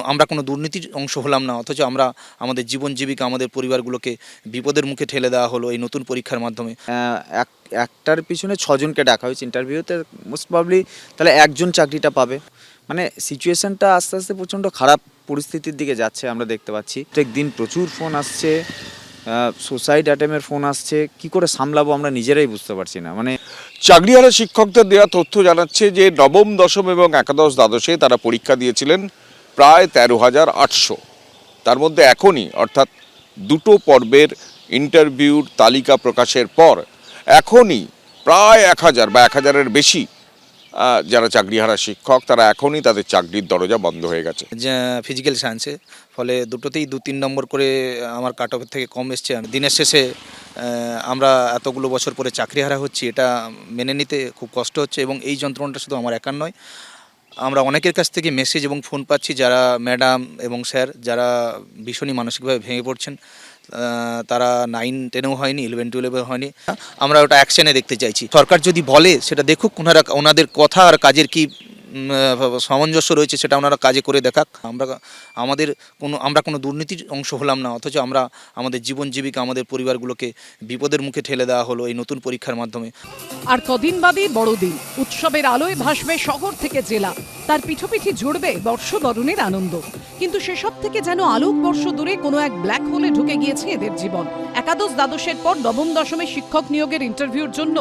আমরা কোনো দুর্নীতির অংশ হলাম না, অথচ আমরা আমাদের জীবন জীবিকা আমাদের পরিবারগুলোকে বিপদের মুখে ঠেলে দেওয়া হলো এই নতুন পরীক্ষার মাধ্যমে। একটার পিছনে ছজনকে ডাকা হয়েছে ইন্টারভিউতে, মোস্ট প্রবাবলি তাহলে একজন চাকরিটা পাবে। মানে সিচুয়েশনটা আস্তে আস্তে প্রচণ্ড খারাপ পরিস্থিতির দিকে যাচ্ছে আমরা দেখতে পাচ্ছি। প্রত্যেক দিন প্রচুর ফোন আসছে, সুসাইড অ্যাটেম্পের ফোন আসছে, কি করে সামলাবো আমরা নিজেরাই বুঝতে পারছি না। মানে চাকরিহারা শিক্ষকদের দেওয়া তথ্য জানাচ্ছে যে নবম, দশম এবং একাদশ দ্বাদশে তারা পরীক্ষা দিয়েছিলেন প্রায় 13,800। তার মধ্যে এখনই অর্থাৎ দুটো পর্বের ইন্টারভিউর তালিকা প্রকাশের পর এখনই প্রায় 1,000 বা 1,000-এর বেশি যারা চাকরিহারা শিক্ষক তারা এখনই তাদের চাকরির দরজা বন্ধ হয়ে গেছে। ফিজিক্যাল সায়েন্সে, ফলে দুটোতেই 2-3 নম্বর করে আমার কাট অফের থেকে কম এসছে। দিনের শেষে আমরা এতগুলো বছর পরে চাকরিহারা হচ্ছি, এটা মেনে নিতে খুব কষ্ট হচ্ছে। এবং এই যন্ত্রণাটা শুধু আমার একার নয়, আমরা অনেকের কাছ থেকে মেসেজ এবং ফোন পাচ্ছি যারা ম্যাডাম এবং স্যার যারা ভীষণই মানসিকভাবে ভেঙে পড়ছেন। তারা 9-10-এও হয়নি, 11-12 হয়নি। আমরা ওটা অ্যাকশনে দেখতে চাইছি। সরকার যদি বলে সেটা দেখুক, ওনাদের কথা আর কাজের কি সামঞ্জস্য রয়েছে সেটা ওনারা কাজে করে দেখাক। আমরা কোনো দুর্নীতির অংশ হলাম না, অথচ আমরা আমাদের জীবন জীবিকা আমাদের পরিবারগুলোকে বিপদের মুখে ঠেলে দেওয়া হলো এই নতুন পরীক্ষার মাধ্যমে। আর কদিন বাদই বড়দিন, উৎসবের আলোয় ভাসবে শহর থেকে জেলা, তার পিঠোপিঠি জুড়বে বর্ষবরণের আনন্দ। কিন্তু সেসব থেকে যেন আলোক বর্ষ দূরে কোনো এক ব্ল্যাক হোলে ঢুকে গিয়েছে এদের জীবন। একাদশ দ্বাদশের পর নবম দশমে শিক্ষক নিয়োগের ইন্টারভিউর জন্য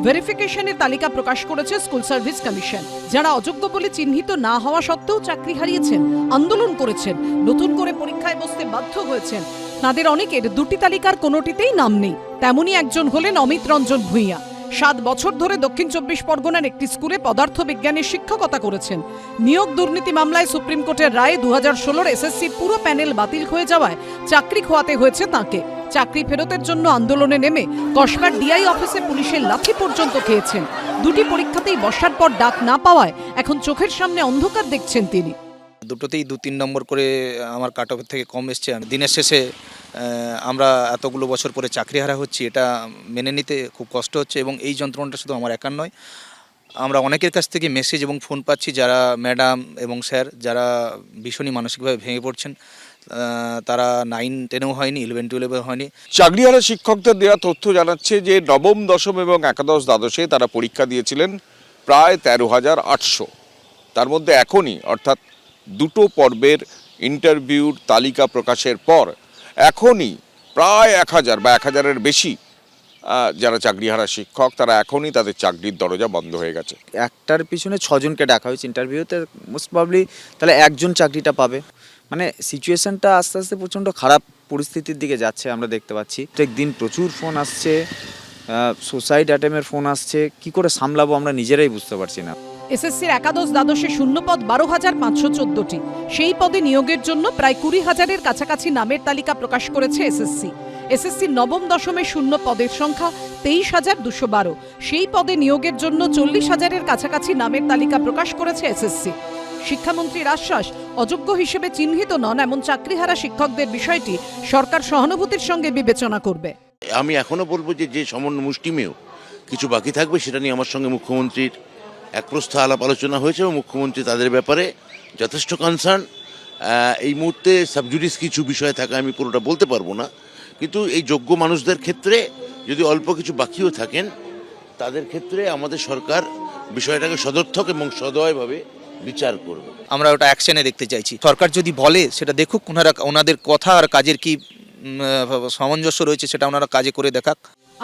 ভেরিফিকেশনের তালিকা প্রকাশ করেছে স্কুল সার্ভিস কমিশন। যারা অযোগ্য বলে চিহ্নিত না হওয়া সত্ত্বেও চাকরি হারিয়েছেন, আন্দোলন করেছেন, নতুন করে পরীক্ষায় বসতে বাধ্য হয়েছেন, তাদের অনেকের দুটি তালিকার কোনোটিতেই নাম নেই। তেমনই একজন হলেন অমিত রঞ্জন ভূঁইয়া। 7 বছর ধরে দক্ষিণ 24 পরগনার একটি স্কুলে পদার্থবিজ্ঞানের শিক্ষকতা করেছেন। নিয়োগ দুর্নীতি মামলায় সুপ্রিম কোর্টের রায়ে 2016 এসএসসির পুরো প্যানেল বাতিল হয়ে যাওয়ায় চাকরি খোয়াতে হয়েছে তাঁকে। চাকরি ফেরতের জন্য আন্দোলনে নেমে কসবার ডিআই অফিসে পুলিশের লাঠি পর্যন্ত খেয়েছেন। দুটি পরীক্ষাতেই বসার পর ডাক না পাওয়ায় এখন চোখের সামনে অন্ধকার দেখছেন তিনি। দুটোতেই 2-3 নম্বর করে আমার কাট অফের থেকে কম এসছে। দিনের শেষে আমরা এতগুলো বছর পরে চাকরিহারা হচ্ছি, এটা মেনে নিতে খুব কষ্ট হচ্ছে। এবং এই যন্ত্রণাটা শুধু আমার একার নয়, আমরা অনেকের কাছ থেকে মেসেজ এবং ফোন পাচ্ছি যারা ম্যাডাম এবং স্যার যারা ভীষণই মানসিকভাবে ভেঙে পড়ছেন। তারা 9-10-এও হয়নি, 11-12 হয়নি। চাকরিহারা শিক্ষকদের দেওয়া তথ্য জানাচ্ছে যে নবম, দশম এবং একাদশ দ্বাদশে তারা পরীক্ষা দিয়েছিলেন প্রায় 13,800। তার মধ্যে এখনই অর্থাৎ দুটো পর্বের ইন্টারভিউর তালিকা প্রকাশের পর এখনই প্রায় 1,000 বা 1,000-এর বেশি যারা চাকরিহারা শিক্ষক তারা এখনই তাদের চাকরির দরজা বন্ধ হয়ে গেছে। একটার পিছনে ছজনকে ডাকা হয়েছে ইন্টারভিউতে, মোস্ট প্রবাবলি তাহলে একজন চাকরিটা পাবে। মানে সিচুয়েশনটা আস্তে আস্তে প্রচণ্ড খারাপ পরিস্থিতির দিকে যাচ্ছে আমরা দেখতে পাচ্ছি। প্রত্যেক দিন প্রচুর ফোন আসছে, সুসাইড অ্যাটেম্পের ফোন আসছে, কি করে সামলাবো আমরা নিজেরাই বুঝতে পারছি না। এসএসসির একাদশ দ্বাদশে শূন্যপদ 12,514টি। সেই পদে নিয়োগের জন্য প্রায় 20,000-এর কাছাকাছি নামের তালিকা প্রকাশ করেছে এসএসসি। এসএসসির নবম দশমে শূন্য পদের সংখ্যা 23,212। সেই পদে নিয়োগের জন্য 40,000-এর কাছাকাছি নামের তালিকা প্রকাশ করেছে এসএসসি। শিক্ষামন্ত্রীর আশ্বাস, অযোগ্য হিসেবে চিহ্নিত নন এমন চাকরিহারা শিক্ষকদের বিষয়টি সরকার সহানুভূতির সঙ্গে বিবেচনা করবে। আমি এখনো বলবো যে সামান্য মুষ্টিমেয় কিছু বাকি থাকবে, সেটা নিয়ে আমার সঙ্গে মুখ্যমন্ত্রীর এক প্রস্থ আলাপ আলোচনা হয়েছে এবং মুখ্যমন্ত্রী তাদের ব্যাপারে যথেষ্ট কনসার্ন। এই মুহূর্তে সাবজুডিস কিছু বিষয় থাকে, আমি পুরোটা বলতে পারবো না, কিন্তু এই যোগ্য মানুষদের ক্ষেত্রে যদি অল্প কিছু বাকিও থাকেন তাদের ক্ষেত্রে আমাদের সরকার বিষয়টাকে সদর্থক এবং সদয়ভাবে বিচার করবে। আমরা ওটা অ্যাকশনে দেখতে চাইছি। সরকার যদি বলে সেটা দেখুক, ওনাদের কথা আর কাজের কি সামঞ্জস্য রয়েছে সেটা ওনারা কাজে করে দেখাক।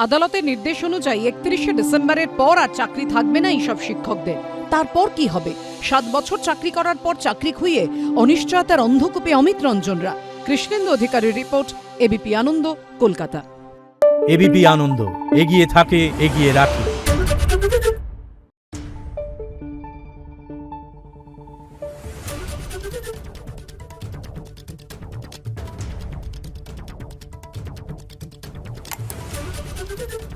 আদালতের নির্দেশ অনুযায়ী 31শে ডিসেম্বরের পর আর চাকরি থাকবে না এইসব শিক্ষকদের। তারপর কি হবে? 7 বছর চাকরি করার পর চাকরি খুইয়ে অনিশ্চয়তার অন্ধকূপে অমিত রঞ্জনরা। কৃষ্ণেন্দু অধিকারীর রিপোর্ট, এবিপি আনন্দ, কলকাতা। এবিপি আনন্দ, এগিয়ে থাকে, এগিয়ে রাখে। Thank you.